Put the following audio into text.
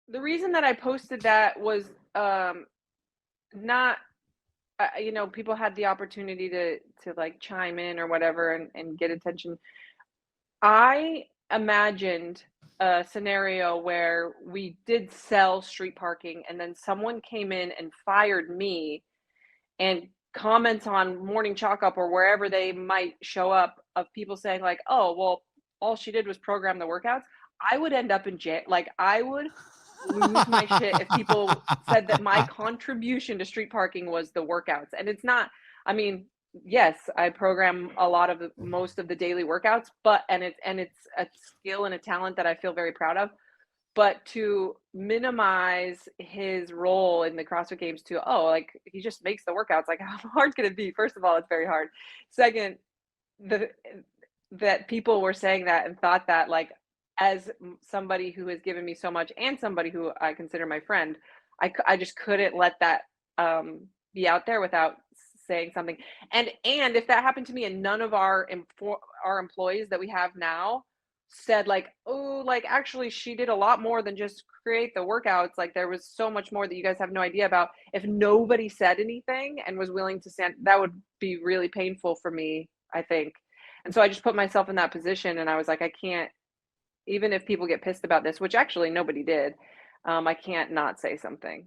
The reason that I posted that was not people had the opportunity to like chime in or whatever and get attention. I imagined a scenario where we did sell street parking and then someone came in and fired me and comments on Morning Chalk Up or wherever they might show up of people saying like, "Oh, well, all she did was program the workouts." I would end up in jail. Like I would lose my shit if people said that my contribution to street parking was the workouts. And it's not, I mean, yes, I program a lot of most of the daily workouts, but and it's a skill and a talent that I feel very proud of. But to minimize his role in the CrossFit Games to, oh, like he just makes the workouts. Like, how hard can it be? First of all, it's very hard. Second, the that people were saying that and thought that, like, as somebody who has given me so much and somebody who I consider my friend, I just couldn't let that be out there without saying something. And if that happened to me and none of our employees that we have now said like, oh, like actually she did a lot more than just create the workouts. Like there was so much more that you guys have no idea about. If nobody said anything and was willing to stand, that would be really painful for me, I think. And so I just put myself in that position and I was like, I can't, even if people get pissed about this, which actually nobody did, I can't not say something.